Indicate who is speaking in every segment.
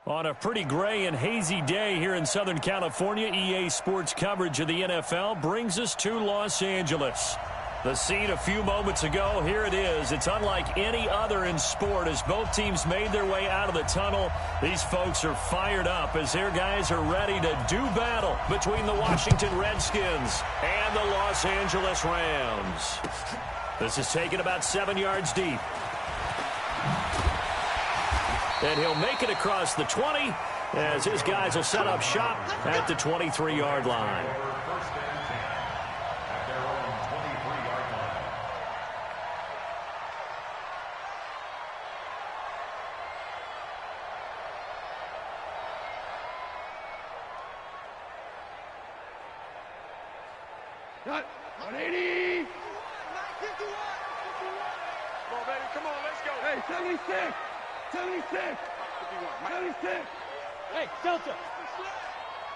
Speaker 1: On a pretty gray and hazy day here in Southern California, EA Sports coverage of the NFL brings us to Los Angeles. The scene a few moments ago, here it is. It's unlike any other in sport as both teams made their way out of the tunnel. These folks are fired up as their guys are ready to do battle between the Washington Redskins and the Los Angeles Rams. This is taken about 7 yards deep. And he'll make it across the 20 as his guys will set up shop at the 23-yard line.
Speaker 2: Cut. 180. Come on, baby. Come on. Let's go. Hey, 76. 76. 76.
Speaker 3: Hey, Delta.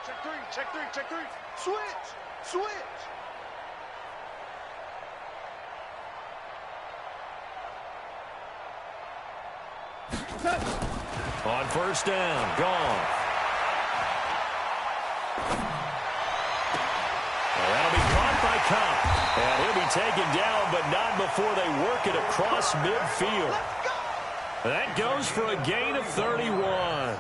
Speaker 2: Check three. Check three. Check three. Switch. Switch.
Speaker 1: Cut. On first down. Gone. That'll be caught by Cobb. And he'll be taken down, but not before they work it across midfield. That goes for a gain of 31.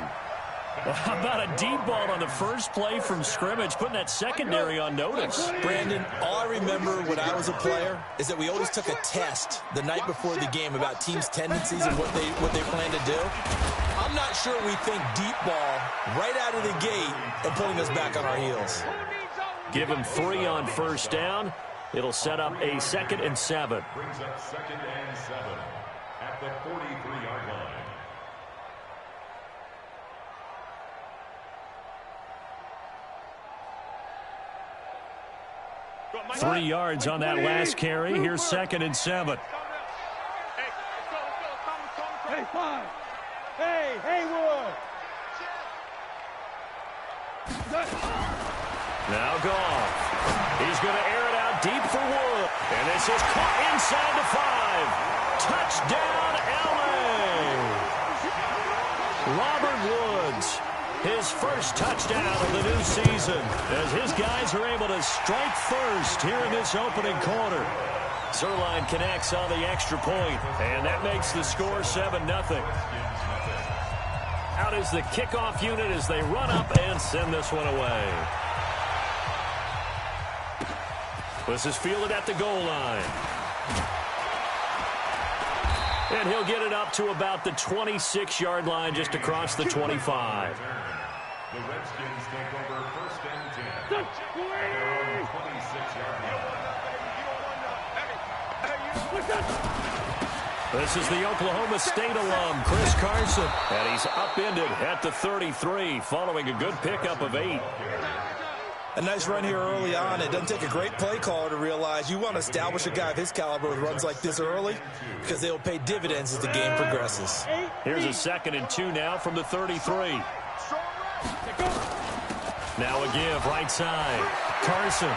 Speaker 1: How about a deep ball on the first play from scrimmage, putting that secondary on notice?
Speaker 4: Brandon, all I remember when I was a player is that we always took a test the night before the game about teams' tendencies and what they plan to do. I'm not sure we think deep ball right out of the gate and putting us back on our heels.
Speaker 1: Give him 3 on first down. It'll set up a 2nd and 7.
Speaker 5: Brings up 2nd and 7 at the 43-yard line.
Speaker 1: 3 yards on that last carry. Here's 2nd and 7.
Speaker 2: Hey, 5.
Speaker 3: Hey, Haywood.
Speaker 1: Now Goff. He's going to air it out deep for Wood. And this is caught inside the 5. Touchdown, L.A. Robert Woods, his first touchdown of the new season as his guys are able to strike first here in this opening quarter. Zuerlein connects on the extra point, and that makes the score 7-0. Out is the kickoff unit as they run up and send this one away. This is fielded at the goal line. And he'll get it up to about the 26-yard line, just across the 25.
Speaker 5: The Redskins take over 1st and 10. They're on the 26-yard line.
Speaker 1: This is the Oklahoma State alum, Chris Carson. And he's upended at the 33, following a good pickup of 8.
Speaker 4: A nice run here early on. It doesn't take a great play caller to realize you want to establish a guy of his caliber with runs like this early because they will pay dividends as the game progresses.
Speaker 1: Here's a 2nd and 2 now from the 33. Now a give right side. Carson.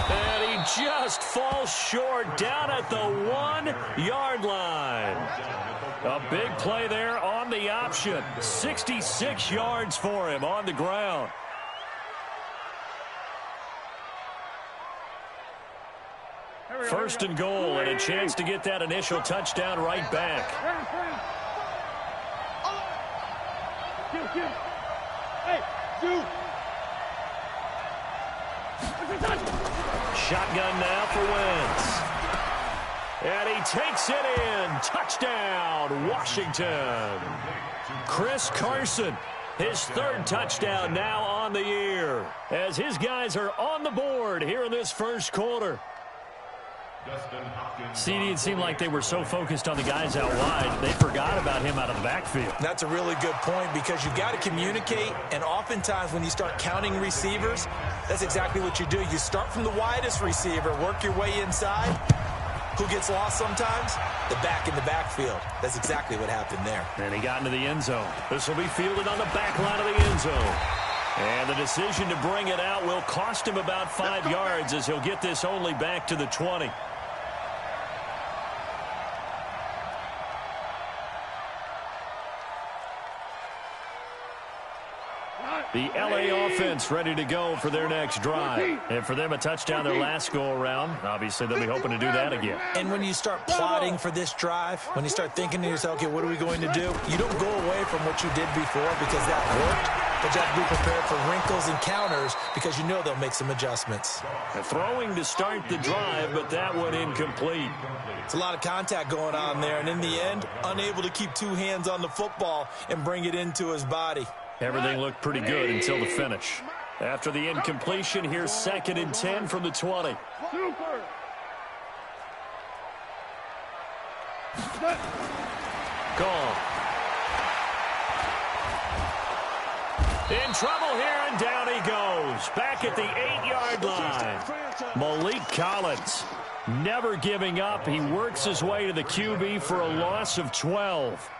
Speaker 1: And he just falls short down at the 1-yard line. A big play there on the option. 66 yards for him on the ground. First and goal, and a chance to get that initial touchdown right back. Shotgun now for Wentz. And he takes it in. Touchdown, Washington. Chris Carson, his 3rd touchdown now on the year, as his guys are on the board here in this first quarter. CD, it seemed like they were so focused on the guys out wide, they forgot about him out of the backfield.
Speaker 4: That's a really good point because you've got to communicate, and oftentimes when you start counting receivers, that's exactly what you do. You start from the widest receiver, work your way inside. Who gets lost sometimes? The back in the backfield. That's exactly what happened there.
Speaker 1: And he got into the end zone. This will be fielded on the back line of the end zone. And the decision to bring it out will cost him about 5 yards as he'll get this only back to the 20. The LA offense ready to go for their next drive. And for them, a touchdown their last go-around. Obviously, they'll be hoping to do that again.
Speaker 4: And when you start plotting for this drive, when you start thinking to yourself, okay, what are we going to do? You don't go away from what you did before because that worked, but you have to be prepared for wrinkles and counters because you know they'll make some adjustments.
Speaker 1: Throwing to start the drive, but that one incomplete.
Speaker 4: It's a lot of contact going on there, and in the end, unable to keep two hands on the football and bring it into his body.
Speaker 1: Everything looked pretty good until the finish. After the incompletion, here's 2nd and 10 from the 20.
Speaker 2: Super.
Speaker 1: Gone. In trouble here, and down he goes. Back at the 8-yard line. Malik Collins never giving up. He works his way to the QB for a loss of 12.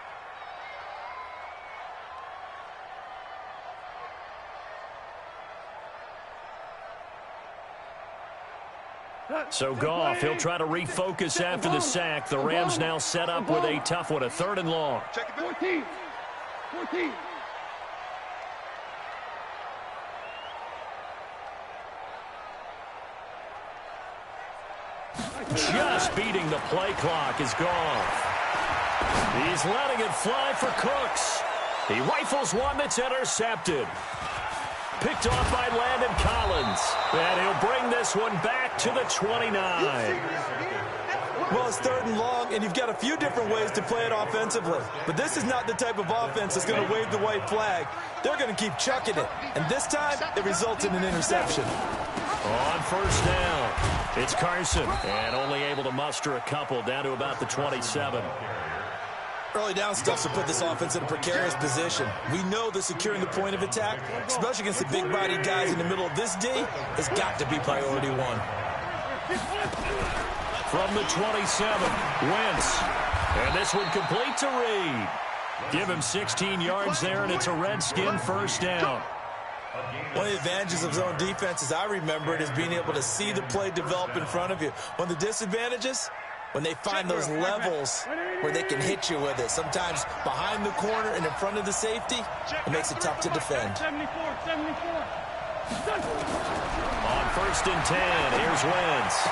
Speaker 1: So Goff, he'll try to refocus after the sack. The Rams now set up with a tough one, a 3rd and long.
Speaker 2: 14. 14.
Speaker 1: Just beating the play clock is Goff. He's letting it fly for Cooks. He rifles one that's intercepted. Picked off by Landon Collins. And he'll bring this one back to the 29.
Speaker 4: Well, it's 3rd and long, and you've got a few different ways to play it offensively. But this is not the type of offense that's going to wave the white flag. They're going to keep chucking it. And this time, it results in an interception.
Speaker 1: On 1st down, it's Carson. And only able to muster a couple down to about the 27.
Speaker 4: Early down stuff to put this offense in a precarious position. We know that securing the point of attack, especially against the big-bodied guys in the middle of this D, has got to be priority one.
Speaker 1: From the 27, Wentz. And this one complete to Reed. Give him 16 yards there, and it's a Redskin 1st down.
Speaker 4: One of the advantages of zone defense, as I remember it, is being able to see the play develop in front of you. One of the disadvantages, when they find those levels where they can hit you with it. Sometimes behind the corner and in front of the safety, it makes it tough to defend.
Speaker 2: 74.
Speaker 1: On 1st and 10, here's Wentz.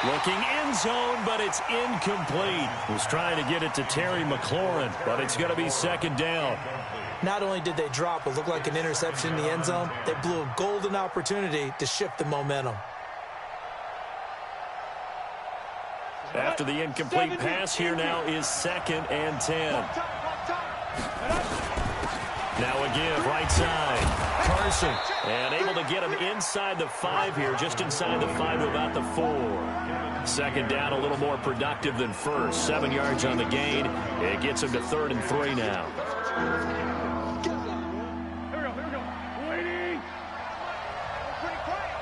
Speaker 1: Looking end zone, but it's incomplete. Was trying to get it to Terry McLaurin, but it's going to be 2nd down.
Speaker 4: Not only did they drop what looked like an interception in the end zone, they blew a golden opportunity to shift the momentum.
Speaker 1: After the incomplete pass, here now is 2nd and 10. Now again, right side, Carson. And able to get him inside the 5 here, just inside the 5 to about the 4. 2nd down, a little more productive than 1st. 7 yards on the gain. It gets him to 3rd and 3 now.
Speaker 2: Here we go. Waiting. Pretty quiet.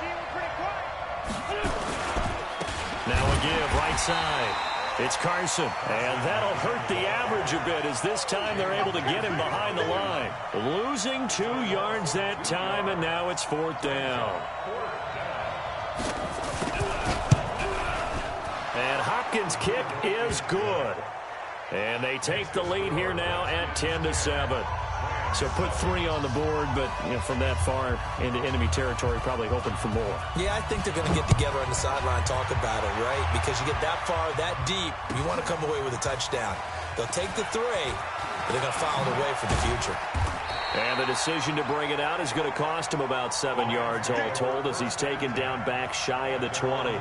Speaker 1: Now again, right side. It's Carson, and that'll hurt the average a bit as this time they're able to get him behind the line. Losing 2 yards that time, and now it's 4th down. And Hopkins' kick is good. And they take the lead here now at 10-7. So put 3 on the board, but from that far into enemy territory, probably hoping for more.
Speaker 4: Yeah, I think they're going to get together on the sideline, talk about it, right? Because you get that far, that deep, you want to come away with a touchdown. They'll take the 3, but they're going to file it away for the future.
Speaker 1: And the decision to bring it out is going to cost him about 7 yards all told as he's taken down back shy of the 20.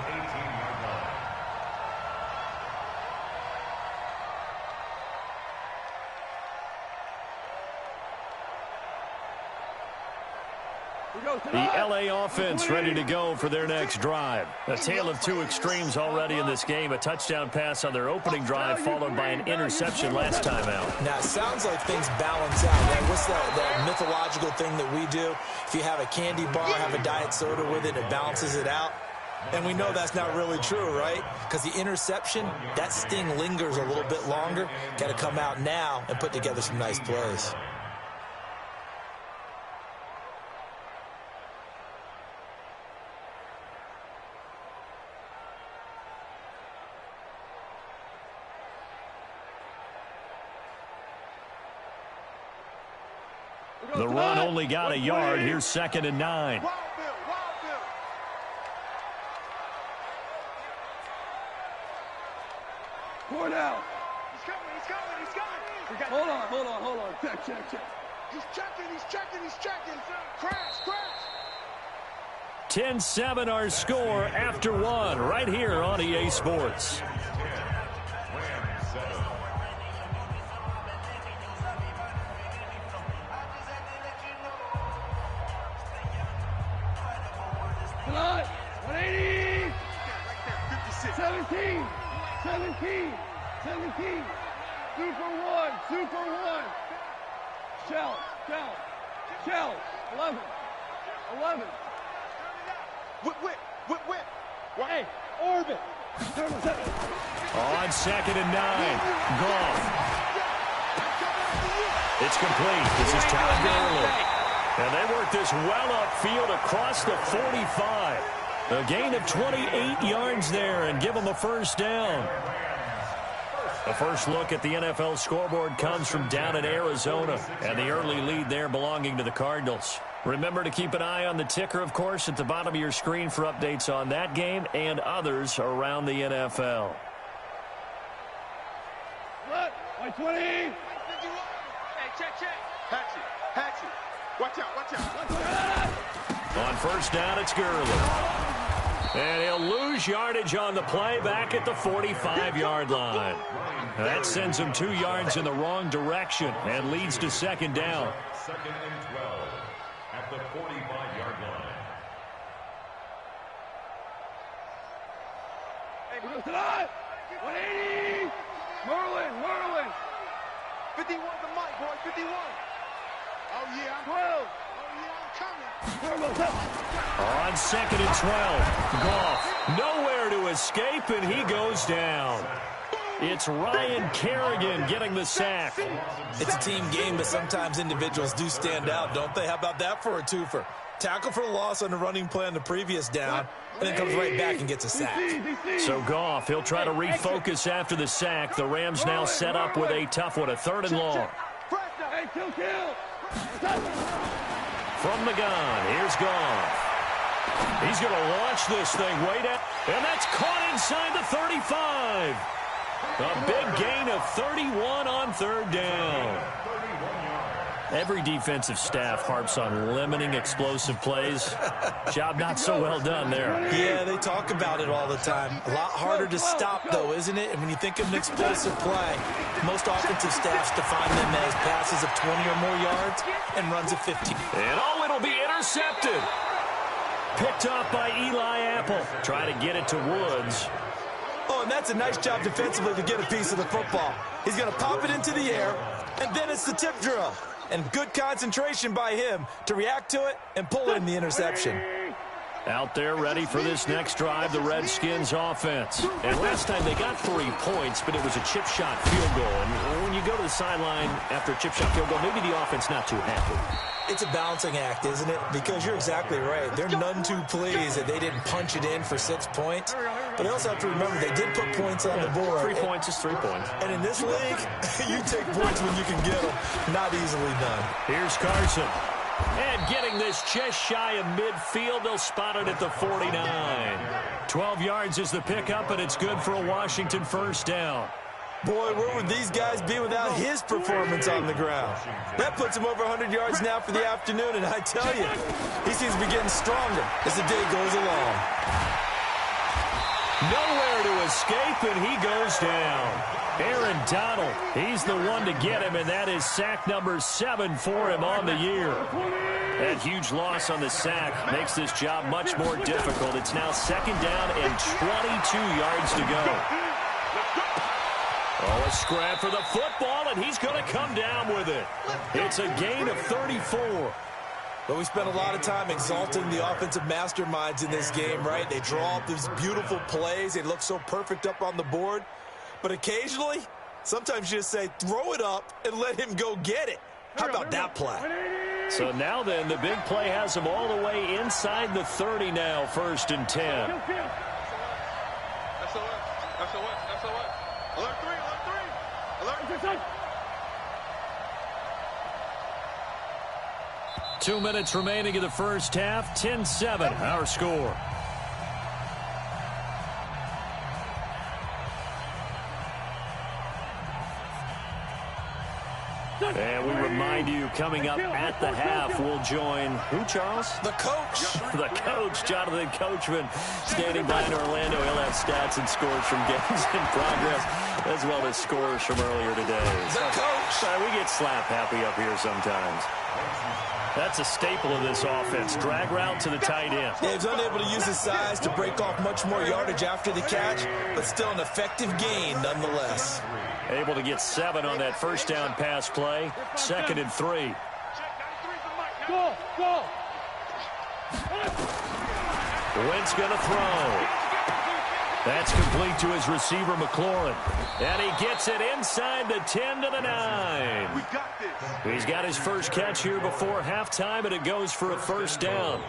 Speaker 1: The LA offense ready to go for their next drive. A tale of 2 extremes already in this game. A touchdown pass on their opening drive followed by an interception last time out.
Speaker 4: Now, it sounds like things balance out, right? What's that mythological thing that we do? If you have a candy bar, have a diet soda with it, it balances it out. And we know that's not really true, right? Because the interception, that sting lingers a little bit longer. Got to come out now and put together some nice plays.
Speaker 1: The run only got a yard. Here's 2nd and 9.
Speaker 2: Point out. He's coming. Hold on. Check. He's checking. Crash.
Speaker 1: 10-7 our score after 1 right here on EA Sports.
Speaker 2: Tonight, 180. 17. Super one. Shell. 11. Whip.
Speaker 3: Hey, orbit.
Speaker 1: On 2nd and 9. Goff. It's complete. This is Todd Gurley. And they work this well upfield across the 45. A gain of 28 yards there and give them a first down. The first look at the NFL scoreboard comes from down in Arizona, and the early lead there belonging to the Cardinals. Remember to keep an eye on the ticker, of course, at the bottom of your screen for updates on that game and others around the NFL.
Speaker 2: What? 20.
Speaker 6: Hey, check. Hatchet. Watch out.
Speaker 1: On first down, it's Gurley. And he'll lose yardage on the play back at the 45-yard line. That sends him 2 yards in the wrong direction and leads to 2nd down.
Speaker 5: 2nd and 12 at the 45-yard line.
Speaker 2: Hey, we're tonight. 180. Merlin. 51 the mic, boy. 51. Oh, yeah, I'm 12.
Speaker 1: On 2nd and 12, Goff nowhere to escape, and he goes down. It's Ryan Kerrigan getting the sack.
Speaker 4: It's a team game, but sometimes individuals do stand out, don't they? How about that for a twofer? Tackle for a loss on the running play on the previous down, and then comes right back and gets a sack.
Speaker 1: So Goff, he'll try to refocus after the sack. The Rams now set up with a tough one, a 3rd and long.
Speaker 2: Hey, kill.
Speaker 1: From the gun, here's Goff. He's going to launch this thing way down, and that's caught inside the 35. A big gain of 31 on 3rd down. Every defensive staff harps on limiting explosive plays. Job not so well done there.
Speaker 4: Yeah, they talk about it all the time. A lot harder to stop, though, isn't it? And when you think of an explosive play, most offensive staffs define them as passes of 20 or more yards and runs of 15.
Speaker 1: And it'll be intercepted. Picked off by Eli Apple. Try to get it to Woods.
Speaker 4: Oh, and that's a nice job defensively to get a piece of the football. He's going to pop it into the air, and then it's the tip drill. And good concentration by him to react to it and pull in the interception.
Speaker 1: Out there ready for this next drive, the Redskins offense. And last time they got 3 points, but it was a chip shot field goal. And when you go to the sideline after a chip shot field goal, maybe the offense not too happy.
Speaker 4: It's a balancing act, isn't it? Because you're exactly right. They're none too pleased that they didn't punch it in for 6 points. But they also have to remember they did put points on the board.
Speaker 1: 3 points is 3 points.
Speaker 4: And in this league, you take points when you can get them. Not easily done.
Speaker 1: Here's Carson. And getting this just shy of midfield, they'll spot it at the 49. 12 yards is the pickup, and it's good for a Washington first down.
Speaker 4: Boy, where would these guys be without his performance on the ground? That puts him over 100 yards now for the afternoon, and I tell you, he seems to be getting stronger as the day goes along.
Speaker 1: Nowhere to escape, and he goes down. Aaron Donald, he's the one to get him, and that is sack number 7 for him on the year. That huge loss on the sack makes this job much more difficult. It's now 2nd down and 22 yards to go. Oh, a scrap for the football, and he's going to come down with it. It's a gain of 34.
Speaker 4: But we spent a lot of time exalting the offensive masterminds in this game, right? They draw up these beautiful plays. They look so perfect up on the board. But occasionally, sometimes you just say, throw it up and let him go get it. How about that play?
Speaker 1: So now then, the big play has him all the way inside the 30 now, 1st and 10.
Speaker 6: SOS. Alert 3.
Speaker 1: 2 minutes remaining in the first half. 10-7, our score. And we remind you, coming up at the half, we'll join who, Charles?
Speaker 4: The coach.
Speaker 1: The coach, Jonathan Coachman, standing by in Orlando. He'll have stats and scores from games in progress, as well as scores from earlier today.
Speaker 4: The coach.
Speaker 1: We get slap happy up here sometimes. That's a staple of this offense. Drag route to the tight end.
Speaker 4: Yeah, he's unable to use his size to break off much more yardage after the catch, but still an effective gain nonetheless.
Speaker 1: Able to get 7 on that first down pass play. 2nd and 3.
Speaker 3: Go, go.
Speaker 1: Wentz going to throw. That's complete to his receiver, McLaurin. And he gets it inside the 10 to the 9.
Speaker 6: We got this.
Speaker 1: He's got his first catch here before halftime, and it goes for a first down.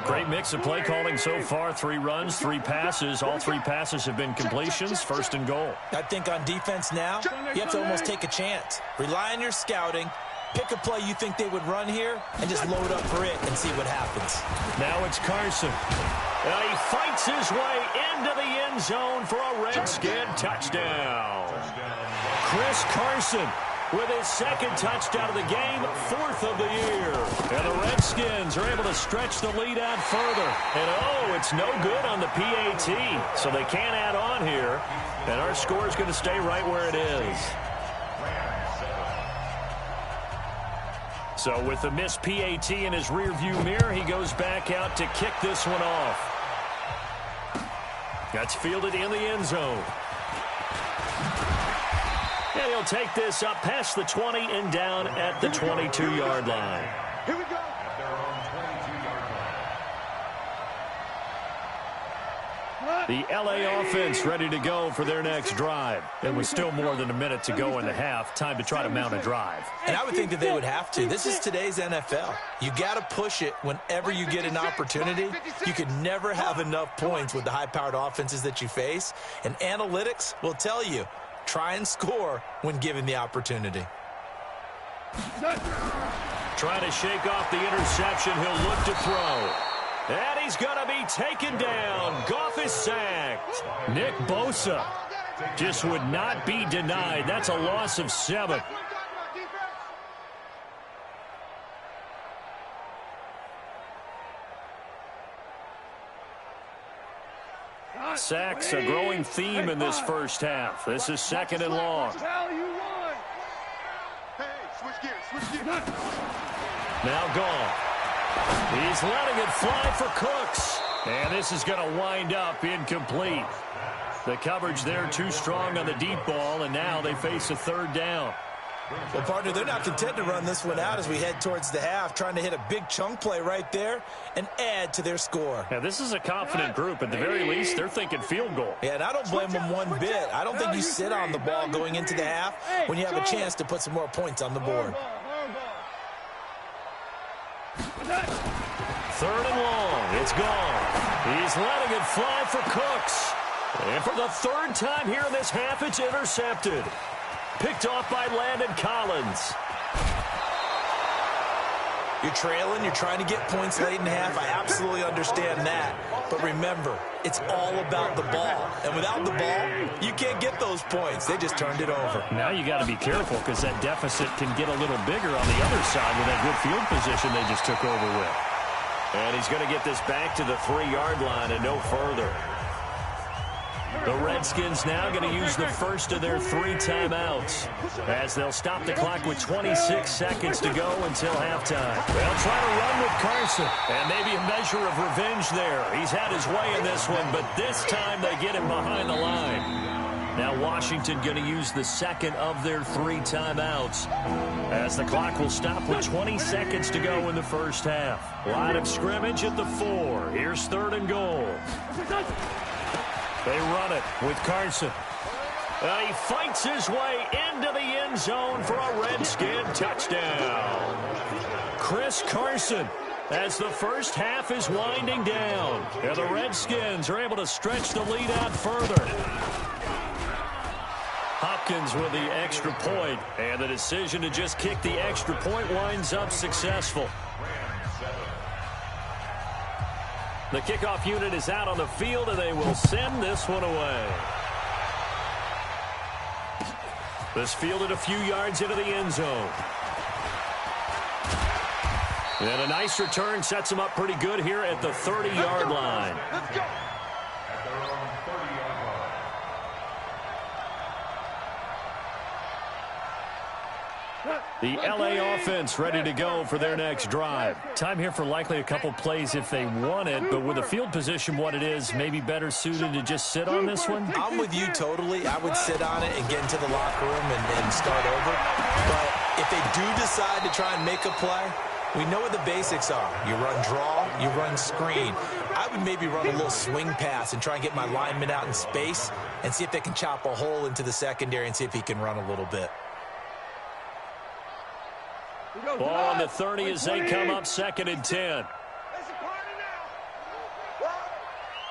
Speaker 1: Great mix of play calling so far. 3 runs, 3 passes. All 3 passes have been completions. 1st and goal.
Speaker 4: I think on defense now, you have to almost take a chance. Rely on your scouting. Pick a play you think they would run here and just load up for it and see what happens.
Speaker 1: Now it's Carson. He fights his way into the end zone for a Redskin touchdown. Chris Carson with his 2nd touchdown of the game, 4th of the year. And the Redskins are able to stretch the lead out further. And, it's no good on the PAT, so they can't add on here. And our score is going to stay right where it is. So with the missed PAT in his rearview mirror, he goes back out to kick this one off. That's fielded in the end zone. And he'll take this up past the 20 and down at the 22-yard line.
Speaker 6: Here we go.
Speaker 1: The LA offense ready to go for their next drive. It was still more than a minute to go in the half. Time to try to mount a drive.
Speaker 4: And I would think that they would have to. This is today's NFL. You got to push it whenever you get an opportunity. You can never have enough points with the high-powered offenses that you face. And analytics will tell you, try and score when given the opportunity.
Speaker 1: Trying to shake off the interception. He'll look to throw. And he's going to be taken down. Goff is sacked. Nick Bosa just would not be denied. That's a loss of 7. Sacks, a growing theme in this first half. This is 2nd and long.
Speaker 6: Hey, switch gears.
Speaker 1: Now Goff. He's letting it fly for Cooks. And this is going to wind up incomplete. The coverage there too strong on the deep ball, and now they face a 3rd down.
Speaker 4: Well, partner, they're not content to run this one out as we head towards the half, trying to hit a big chunk play right there and add to their score.
Speaker 1: Now, this is a confident group. At the very least, they're thinking field goal.
Speaker 4: Yeah, and I don't blame them one bit. I don't think you sit on the ball going into the half when you have a chance to put some more points on the board.
Speaker 1: 3rd and long. It's gone. He's letting it fly for Cooks. And for the 3rd time here in this half, it's intercepted. Picked off by Landon Collins.
Speaker 4: You're trailing. You're trying to get points late in the half. I absolutely understand that. But remember, it's all about the ball. And without the ball, you can't get those points. They just turned it over.
Speaker 1: Now you got to be careful because that deficit can get a little bigger on the other side with that good field position they just took over with. And he's going to get this back to the 3-yard line and no further. The Redskins now going to use the first of their 3 timeouts as they'll stop the clock with 26 seconds to go until halftime. They'll try to run with Carson, and maybe a measure of revenge there. He's had his way in this one, but this time they get him behind the line. Now Washington going to use the 2nd of their 3 timeouts as the clock will stop with 20 seconds to go in the first half. Line of scrimmage at the 4. Here's 3rd and goal. They run it with Carson. He fights his way into the end zone for a Redskin touchdown. Chris Carson as the first half is winding down. And the Redskins are able to stretch the lead out further. Hop Hopkins with the extra point, and the decision to just kick the extra point winds up successful. The kickoff unit is out on the field, and they will send this one away. This fielded a few yards into the end zone. And a nice return sets him up pretty good here at the 30-yard line.
Speaker 2: Let's go.
Speaker 1: The LA offense ready to go for their next drive. Time here for likely a couple plays if they want it, but with the field position what it is, maybe better suited to just sit on this one?
Speaker 4: I'm with you totally. I would sit on it and get into the locker room and start over. But if they do decide to try and make a play, we know what the basics are. You run draw, you run screen. I would maybe run a little swing pass and try and get my lineman out in space and see if they can chop a hole into the secondary and see if he can run a little bit.
Speaker 1: Ball on the 30 as they come up 2nd and 10.
Speaker 2: It's a party now.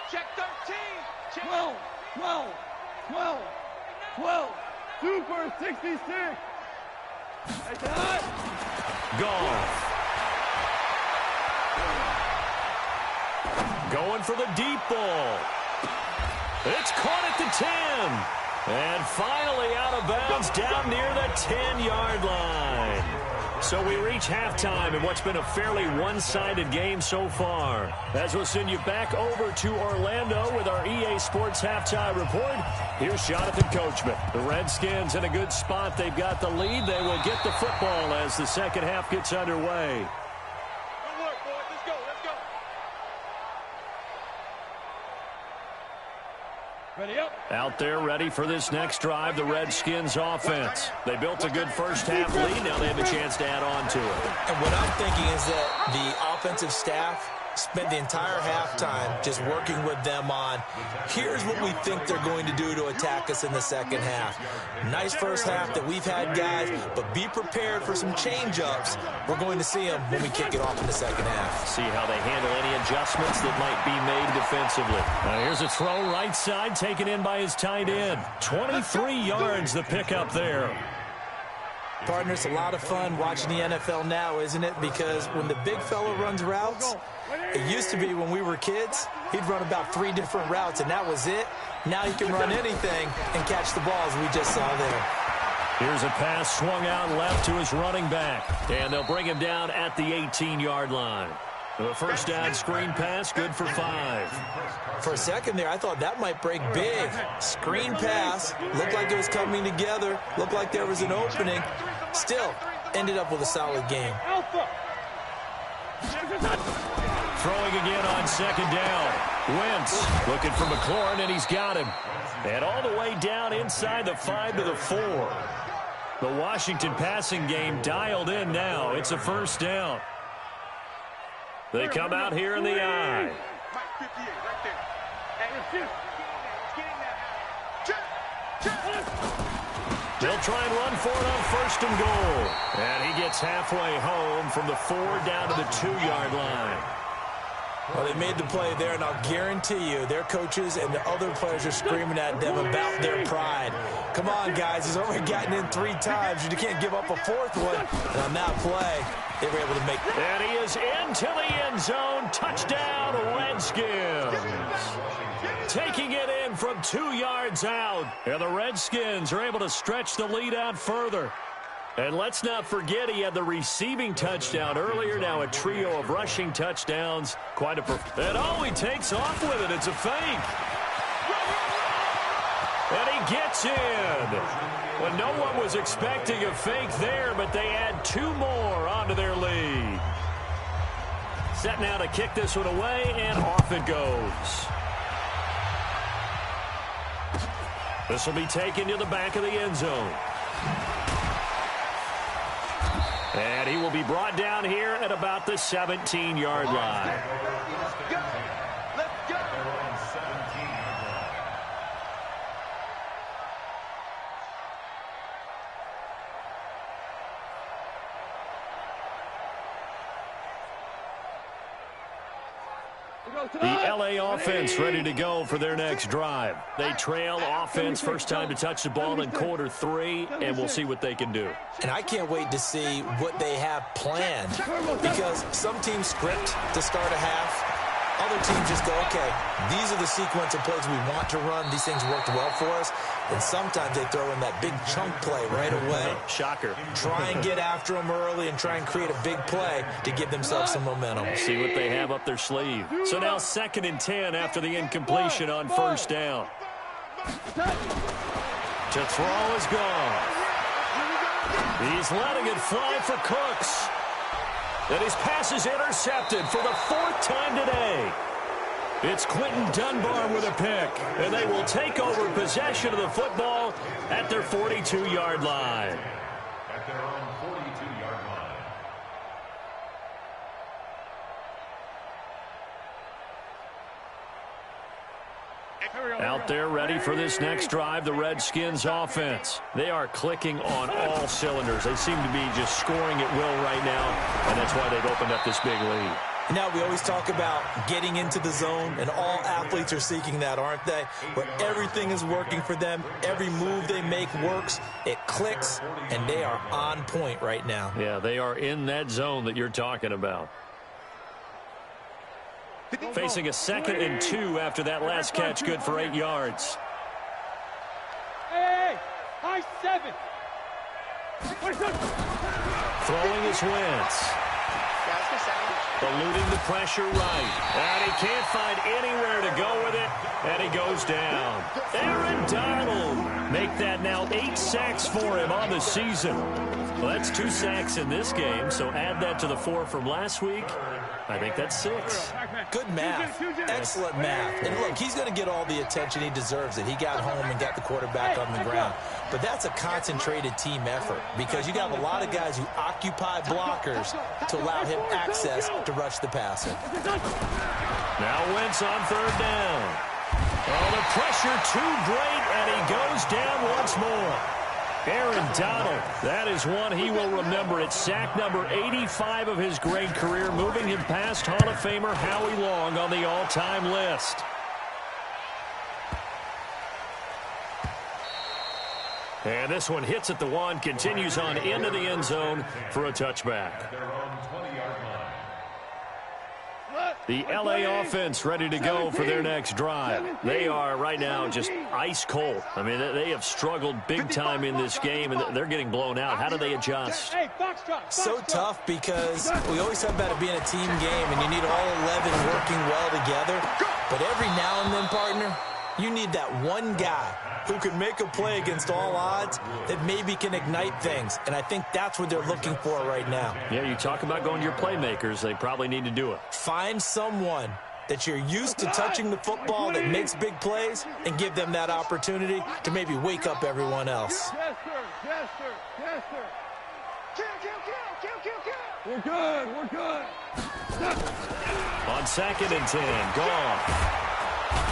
Speaker 2: Check 13. Check 12, 12, 12, 12. Super 66.
Speaker 1: Goff. Going for the deep ball. It's caught at the 10. And finally out of bounds down near the 10-yard line. So we reach halftime in what's been a fairly one-sided game so far. As we'll send you back over to Orlando with our EA Sports Halftime Report, here's Jonathan Coachman. The Redskins in a good spot. They've got the lead. They will get the football as the second half gets underway.
Speaker 2: Good work, boys. Let's go. Let's go. Ready up.
Speaker 1: Out there ready for this next drive, the Redskins offense. They built a good first half lead. Now they have a chance to add on to it.
Speaker 4: And what I'm thinking is that the offensive staff spent the entire halftime just working with them on, here's what we think they're going to do to attack us in the second half. Nice first half that we've had, guys, but be prepared for some change-ups. We're going to see them when we kick it off in the second half.
Speaker 1: See how they handle any adjustments that might be made defensively. Now here's a throw right side taken in by his tight end. 23 yards the pickup there.
Speaker 4: Partner, it's a lot of fun watching the NFL now, isn't it? Because when the big fella runs routes, it used to be when we were kids, he'd run about 3 different routes, and that was it. Now he can run anything and catch the balls we just saw there.
Speaker 1: Here's a pass swung out left to his running back, and they'll bring him down at the 18-yard line. The first down screen pass, good for 5.
Speaker 4: For a second there, I thought that might break big. Screen pass, looked like it was coming together, looked like there was an opening. Still, ended up with a solid game.
Speaker 1: Throwing again on second down. Wentz looking for McLaurin, and he's got him. And all the way down inside the 5 to the 4. The Washington passing game dialed in now. It's a first down. They come out here in the I.
Speaker 2: Mike 58 right there. Hey,
Speaker 1: They'll try and run for it on 1st and goal. And he gets halfway home from the 4 down to the 2-yard line.
Speaker 4: Well, they made the play there, and I'll guarantee you their coaches and the other players are screaming at them about their pride. Come on, guys. He's already gotten in 3 times. You can't give up a 4th one. And on that play, they were able to make it.
Speaker 1: And he is into the end zone. Touchdown, Redskins. Taking it in from 2 yards out. And the Redskins are able to stretch the lead out further. And let's not forget he had the receiving touchdown earlier. Now a trio of rushing touchdowns. Quite a and he takes off with it. It's a fake. And he gets in. Well, no one was expecting a fake there, but they add 2 more onto their lead. Set now to kick this one away, and off it goes. This will be taken to the back of the end zone. And he will be brought down here at about the 17-yard line.
Speaker 2: let's go.
Speaker 1: The LA offense ready to go for their next drive. They trail offense, first time to touch the ball in quarter 3, and we'll see what they can do.
Speaker 4: And I can't wait to see what they have planned, because some teams script to start a half. Other teams just go, okay, these are the sequence of plays we want to run. These things worked well for us. And sometimes they throw in that big chunk play right away.
Speaker 1: Shocker.
Speaker 4: Try and get after them early and try and create a big play to give themselves some momentum.
Speaker 1: See what they have up their sleeve. So now 2nd and 10 after the incompletion on first down. To throw is gone. He's letting it fly for Cooks. And his pass is intercepted for the 4th time today. It's Quinton Dunbar with a pick, and they will take over possession of the football at their 42-yard line.
Speaker 5: At their own 42-yard line.
Speaker 1: Out there ready for this next drive, the Redskins offense. They are clicking on all cylinders. They seem to be just scoring at will right now, and that's why they've opened up this big lead.
Speaker 4: Now, we always talk about getting into the zone, and all athletes are seeking that, aren't they? Where everything is working for them, every move they make works, it clicks, and they are on point right now.
Speaker 1: Yeah, they are in that zone that you're talking about. Facing a 2nd and 2 after that last catch, good for 8 yards.
Speaker 3: Hey, high 7.
Speaker 1: Throwing is Wentz. Eluding the pressure right. And he can't find anywhere to go with it. And he goes down. Aaron Donald. Make that now 8 sacks for him on the season. Well, that's 2 sacks in this game. So add that to the 4 from last week. I think that's 6.
Speaker 4: Good math. Excellent math. And look, he's going to get all the attention he deserves it. He got home and got the quarterback on the ground. But that's a concentrated team effort, because you got a lot of guys who occupy blockers to allow him access to rush the passer.
Speaker 1: Now Wentz on 3rd down. Oh, the pressure too great, and he goes down once more. Aaron Donald, that is one he will remember. It's sack number 85 of his great career, moving him past Hall of Famer Howie Long on the all-time list. And this one hits at the 1, continues on into the end zone for a touchback. The LA offense ready to go for their next drive. They are right now just ice cold. I mean, they have struggled big time in this game, and they're getting blown out. How do they adjust?
Speaker 4: So tough, because we always talk about it being a team game, and you need all 11 working well together. But every now and then, partner, you need that one guy who can make a play against all odds that maybe can ignite things. And I think that's what they're looking for right now.
Speaker 1: Yeah, you talk about going to your playmakers. They probably need to do it.
Speaker 4: Find someone that you're used to touching the football that makes big plays, and give them that opportunity to maybe wake up everyone else.
Speaker 2: Yes, sir. Yes, sir. Yes, sir. Kill. We're good. We're good.
Speaker 1: On 2nd and 10, gone.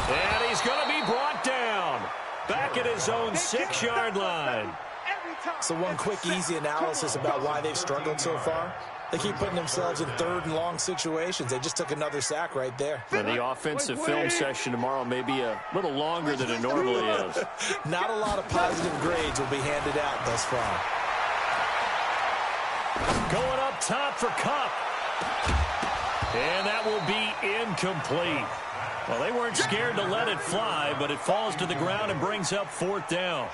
Speaker 1: And he's going to be brought down. Back at his own 6-yard line.
Speaker 4: So one quick, easy analysis about why they've struggled so far. They keep putting themselves in 3rd and long situations. They just took another sack right there.
Speaker 1: And the offensive film session tomorrow may be a little longer than it normally is.
Speaker 4: Not a lot of positive grades will be handed out thus far.
Speaker 1: Going up top for Kupp. And that will be incomplete. Well, they weren't scared to let it fly, but it falls to the ground and brings up 4th down.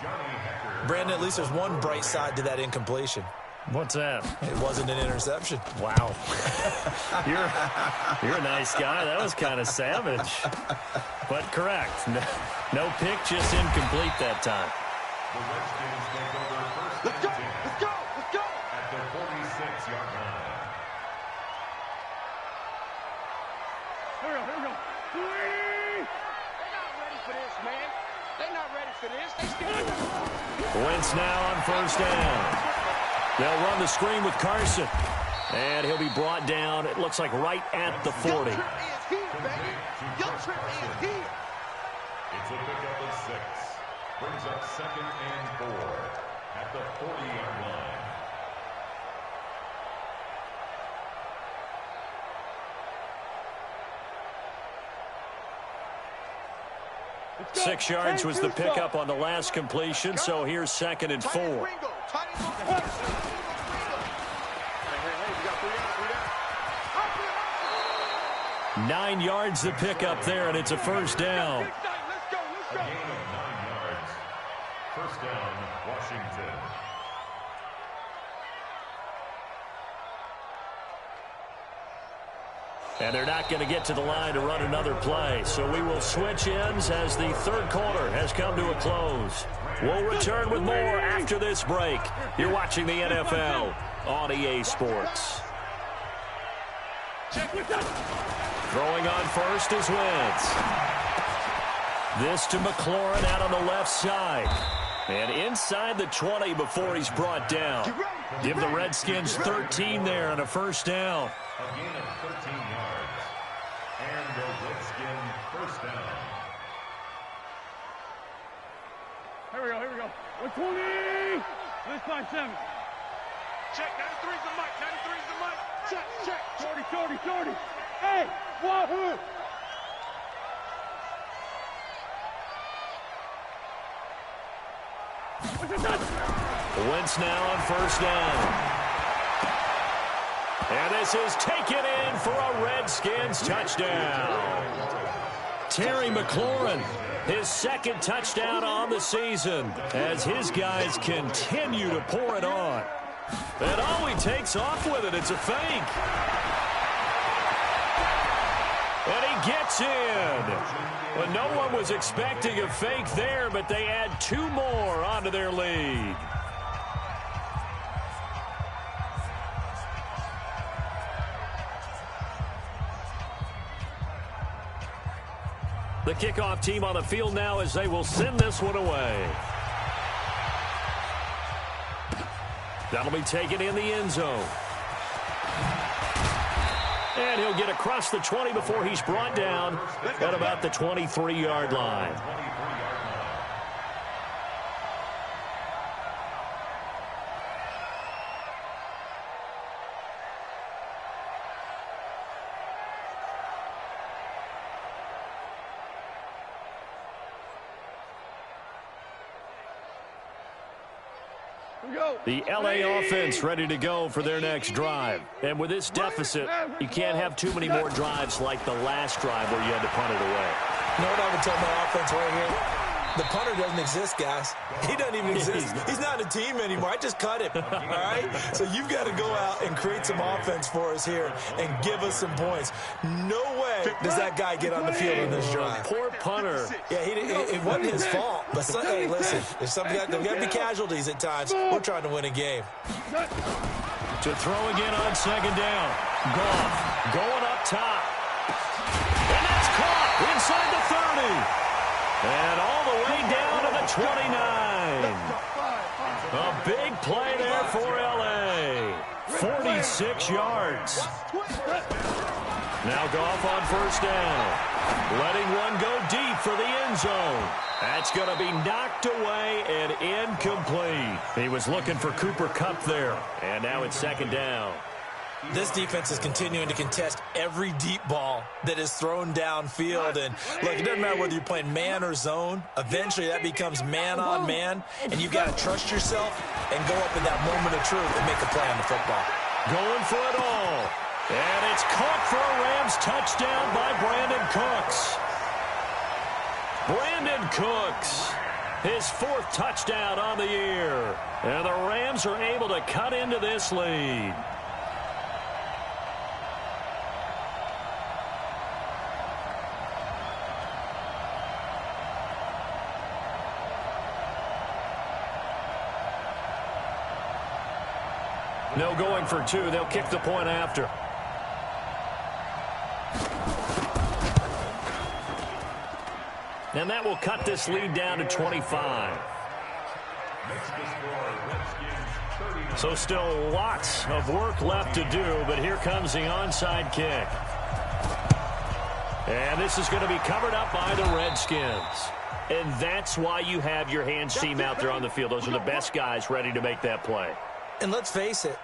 Speaker 4: Brandon, at least there's one bright side to that incompletion.
Speaker 1: What's that?
Speaker 4: It wasn't an interception.
Speaker 1: Wow. You're a nice guy. That was kind of savage. But correct. No pick, just incomplete that time.
Speaker 5: The Redskins take over first.
Speaker 2: Let's go. Let's go. Let's go.
Speaker 5: At the 46-yard line.
Speaker 2: Here we go. They're not ready for this, man. They're not ready for this. They still.
Speaker 1: Wentz now on 1st down. They'll run the screen with Carson. And he'll be brought down, it looks like, right at the 40.
Speaker 2: Your trip is here, baby. Your trip is here.
Speaker 5: It's a pickup of 6. Brings up 2nd and 4 at the 40-yard line.
Speaker 1: 6 yards was the pickup on the last completion, so here's 2nd and 4. 9 yards the pickup there, and it's a first down.
Speaker 5: A gain of 9 yards. First down, Washington.
Speaker 1: And they're not going to get to the line to run another play. So we will switch ends as the third quarter has come to a close. We'll return with more after this break. You're watching the NFL on EA Sports. Throwing on first is Wentz. This to McLaurin out on the left side. And inside the 20 before he's brought down. Give the Redskins 13 there and a first down.
Speaker 5: A gain of 13 yards. And the Redskin first down.
Speaker 3: Here we go. 120. Let's find 7.
Speaker 2: Check, 93's the mic, 93's the mic. Check.
Speaker 3: 40. Hey, wahoo!
Speaker 1: Wentz now on first down. And this is taken in for a Redskins touchdown. Terry McLaurin, his 2nd touchdown on the season as his guys continue to pour it on. And oh, he takes off with it. It's a fake. And he gets in. Well, no one was expecting a fake there, but they add 2 more onto their lead. The kickoff team on the field now as they will send this one away. That'll be taken in the end zone. And he'll get across the 20 before he's brought down at about the 23-yard line. The LA offense ready to go for their next drive. And with this deficit, you can't have too many more drives like the last drive where you had to punt it away.
Speaker 4: You know what I would tell my offense right here? The punter doesn't exist, guys. He doesn't even exist. He's not a team anymore. I just cut him, all right? So you've got to go out and create some offense for us here and give us some points. No way does that guy get on the field in this drive.
Speaker 1: Poor punter.
Speaker 4: Yeah, it wasn't his fault. But, hey, listen, there's there's got to be casualties at times. We're trying to win a game.
Speaker 1: To throw again on 2nd down. Goff going up top. And that's caught inside the 30. And all the way down to the 29. A big play there for L.A. 46 yards. Now Goff on first down. Letting one go deep for the end zone. That's going to be knocked away and incomplete. He was looking for Cooper Kupp there. And now it's 2nd down.
Speaker 4: This defense is continuing to contest every deep ball that is thrown downfield. And, look, it doesn't matter whether you're playing man or zone. Eventually, that becomes man-on-man, and you've got to trust yourself and go up in that moment of truth and make a play on the football.
Speaker 1: Going for it all. And it's caught for a Rams touchdown by Brandon Cooks. Brandon Cooks, his 4th touchdown on the year. And the Rams are able to cut into this lead. No going for 2. They'll kick the point after. And that will cut this lead down to 25. So still lots of work left to do, but here comes the onside kick. And this is going to be covered up by the Redskins. And that's why you have your hands team out there on the field. Those are the best guys ready to make that play.
Speaker 4: And let's face it,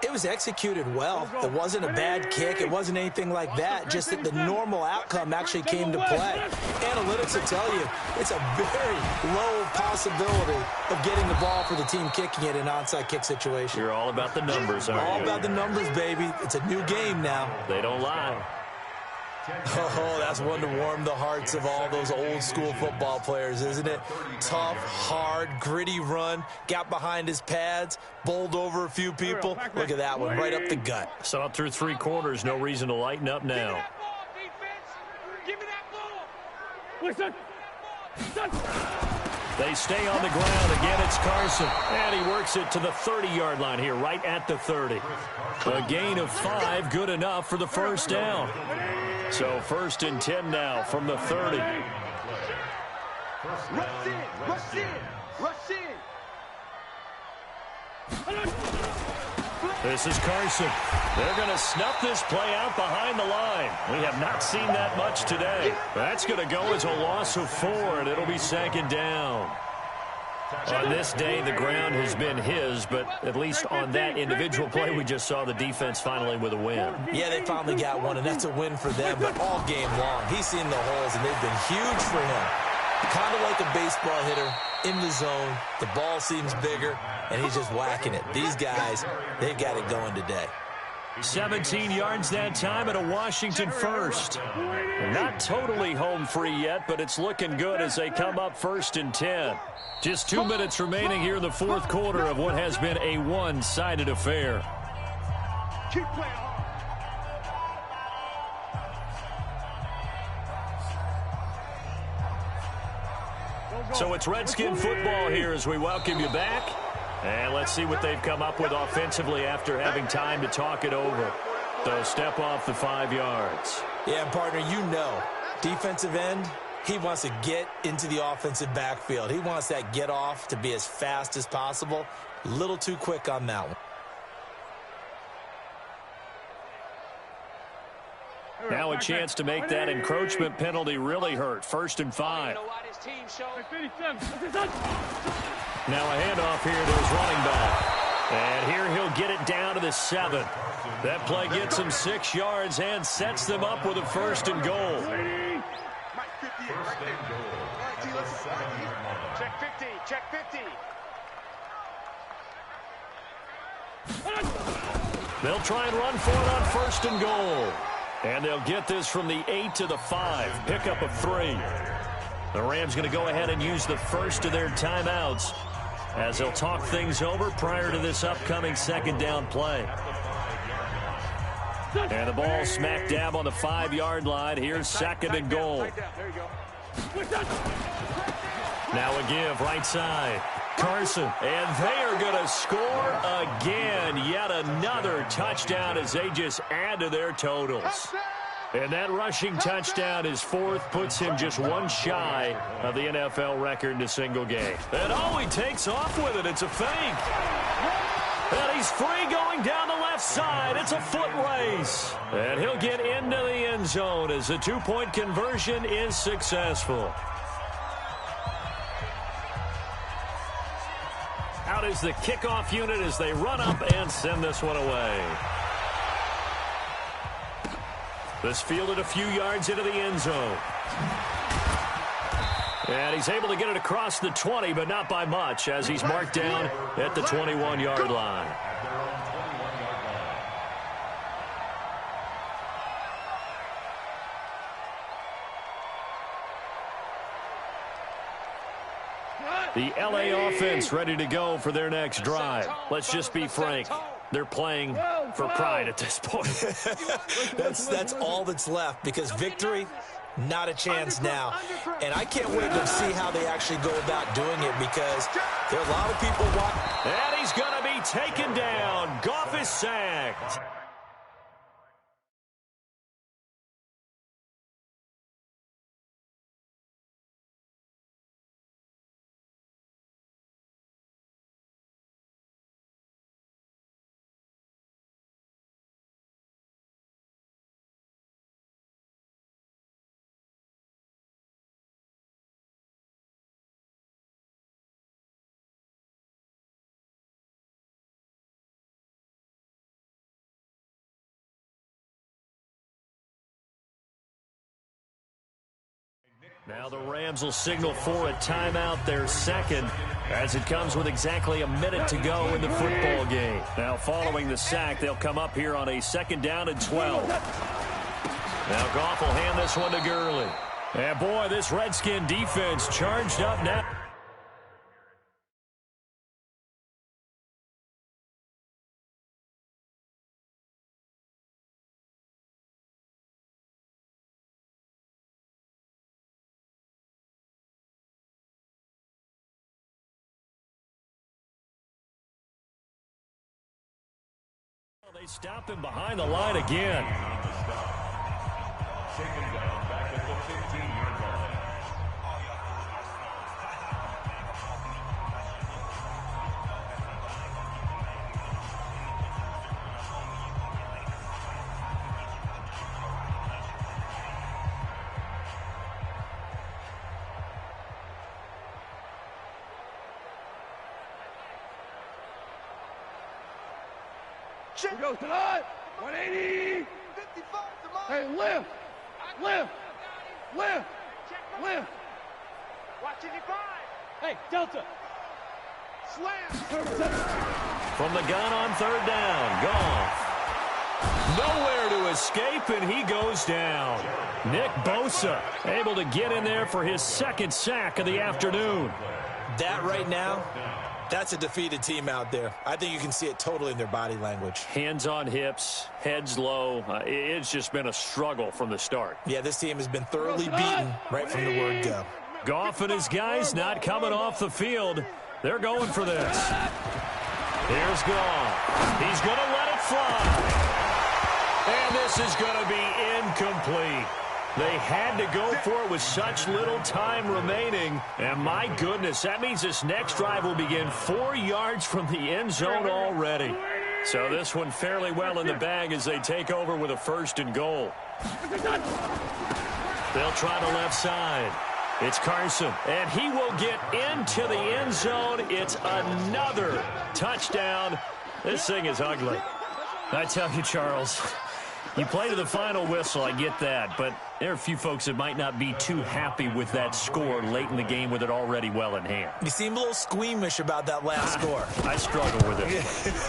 Speaker 4: It was executed well. It wasn't a bad kick. It wasn't anything like that. Just that the normal outcome actually came to play. Analytics will tell you it's a very low possibility of getting the ball for the team kicking it in an onside kick situation.
Speaker 1: You're all about the numbers, aren't you?
Speaker 4: All about the numbers, baby. It's a new game now.
Speaker 1: They don't lie.
Speaker 4: Oh, that's one to warm the hearts of all those old-school football players, isn't it? Tough, hard, gritty run, got behind his pads, bowled over a few people. Look at that one, right up the gut.
Speaker 1: Saw it through 3 quarters, no reason to lighten up now.
Speaker 2: Give me that ball!
Speaker 3: Listen.
Speaker 1: They stay on the ground. Again, it's Carson. And he works it to the 30-yard line here, right at the 30. A gain of 5, good enough for the first down. So 1st and 10 now from the 30.
Speaker 2: Rush in! Rush in! Rush in!
Speaker 1: This is Carson. They're going to snuff this play out behind the line. We have not seen that much today. That's going to go as a loss of 4, and it'll be 2nd down. On this day, the ground has been his, but at least on that individual play, we just saw the defense finally with a win.
Speaker 4: Yeah, they finally got one, and that's a win for them, but all game long, he's seen the holes, and they've been huge for him. Kind of like a baseball hitter in the zone. The ball seems bigger, and he's just whacking it. These guys, they've got it going today.
Speaker 1: 17 yards that time and a Washington first. Not totally home free yet, but it's looking good as they come up 1st and 10. Just 2 minutes remaining here in the 4th quarter of what has been a one-sided affair.
Speaker 2: Keep playing hard.
Speaker 1: So it's Redskin football here as we welcome you back. And let's see what they've come up with offensively after having time to talk it over. They'll step off the 5 yards.
Speaker 4: Yeah, partner, you know, defensive end, he wants to get into the offensive backfield. He wants that get off to be as fast as possible. A little too quick on that one.
Speaker 1: Now a chance to make that encroachment penalty really hurt. 1st and 5. Now a handoff here to his running back. And here he'll get it down to the 7. That play gets him 6 yards and sets them up with a 1st and goal.
Speaker 5: First and goal at the 7-yard line.
Speaker 2: Check 50. Check 50.
Speaker 1: They'll try and run for it on 1st and goal. And they'll get this from the 8 to the 5. Pick up of 3. The Rams going to go ahead and use the first of their timeouts as they'll talk things over prior to this upcoming 2nd down play. And the ball smack dab on the 5-yard line. Here's 2nd and goal. Now a give right side. Carson, and they are going to score again. Yet another touchdown as they just add to their totals. And that rushing touchdown, his 4th, puts him just 1 shy of the NFL record in a single game. And oh, he takes off with it. It's a fake. And he's free going down the left side. It's a foot race. And he'll get into the end zone as the 2-point conversion is successful. Out is the kickoff unit as they run up and send this one away. This fielded a few yards into the end zone. And he's able to get it across the 20, but not by much, as he's marked down at the 21-yard line. The LA offense ready to go for their next drive. Let's just be frank. They're playing for pride at this point.
Speaker 4: That's all that's left, because victory, not a chance now. And I can't wait to see how they actually go about doing it, because there are a lot of people watching.
Speaker 1: And he's going to be taken down. Goff is sacked. Now the Rams will signal for a timeout, their second, as it comes with exactly a minute to go in the football game. Now following the sack, they'll come up here on a 2nd down and 12. Now Goff will hand this one to Gurley. And boy, this Redskin defense charged up now. They stop him behind the line again.
Speaker 5: Shaken down back at the 15-yard line.
Speaker 3: Here goes tonight. 180.
Speaker 2: 55 to mine.
Speaker 3: Hey, lift. Lift. Lift. Lift.
Speaker 2: Watch 85.
Speaker 3: Hey, Delta.
Speaker 2: Slam.
Speaker 1: From the gun on 3rd down, Goff. Nowhere to escape, and he goes down. Nick Bosa able to get in there for his 2nd sack of the afternoon.
Speaker 4: That right now, that's a defeated team out there. I think you can see it totally in their body language.
Speaker 1: Hands on hips, heads low. It's just been a struggle from the start.
Speaker 4: Yeah, this team has been thoroughly beaten right from the word go.
Speaker 1: Goff and his guys not coming off the field. They're going for this. Here's Goff. He's going to let it fly. And this is going to be incomplete. They had to go for it with such little time remaining. And my goodness, that means this next drive will begin 4 yards from the end zone already. So this one fairly well in the bag as they take over with a 1st and goal. They'll try the left side. It's Carson, and he will get into the end zone. It's another touchdown. This thing is ugly. I tell you, Charles, you play to the final whistle, I get that, but there are a few folks that might not be too happy with that score late in the game with it already well in hand.
Speaker 4: You seem a little squeamish about that last score.
Speaker 1: I struggle with it.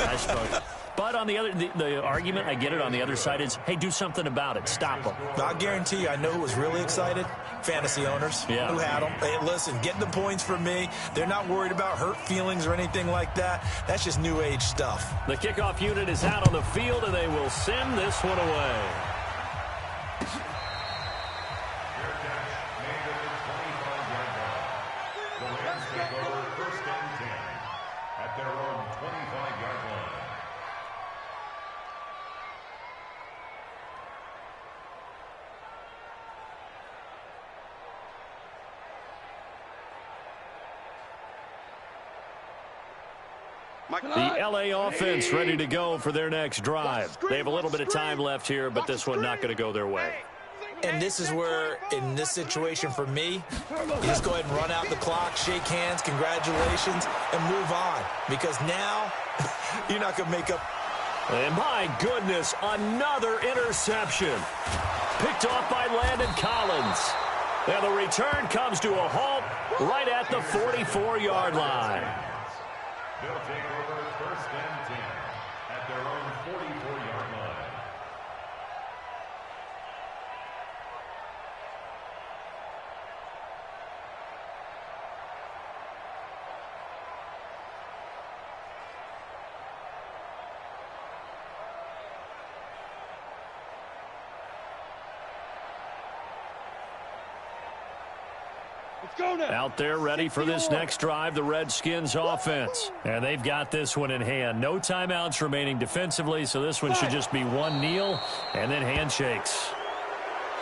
Speaker 1: I struggle. But on the other, the argument, I get it, on the other side is, hey, do something about it. Stop them.
Speaker 4: I guarantee you, I know who was really excited. Fantasy owners who had them. Hey, listen, get the points for me. They're not worried about hurt feelings or anything like that. That's just new age stuff.
Speaker 1: The kickoff unit is out on the field, and they will send this one away.
Speaker 5: The Rams take over 1st and 10 at their own 25-yard line.
Speaker 1: The L.A. offense ready to go for their next drive. They have a little bit of time left here, but this one not going to go their way.
Speaker 4: And this is where, in this situation for me, you just go ahead and run out the clock, shake hands, congratulations, and move on. Because now, you're not going to make up.
Speaker 1: And my goodness, another interception. Picked off by Landon Collins. And the return comes to a halt right at the 44-yard line.
Speaker 5: They'll take over 1st and 10 at their own 44-yard line.
Speaker 1: Out there ready for this next drive, the Redskins offense. And they've got this one in hand. No timeouts remaining defensively, so this one should just be one kneel and then handshakes.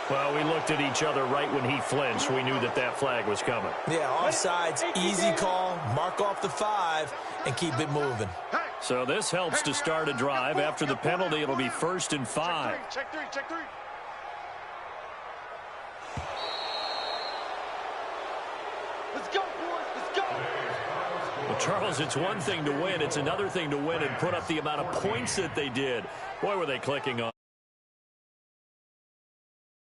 Speaker 1: Well, we looked at each other right when he flinched. We knew that that flag was coming.
Speaker 4: Yeah, offsides, easy call, mark off the 5, and keep it moving.
Speaker 1: So this helps to start a drive. After the penalty, it'll be 1st and 5.
Speaker 2: Check three, check three. Let's go, boys. Let's go.
Speaker 1: Well, Charles, it's one thing to win. It's another thing to win and put up the amount of points that they did. Boy, were they clicking on.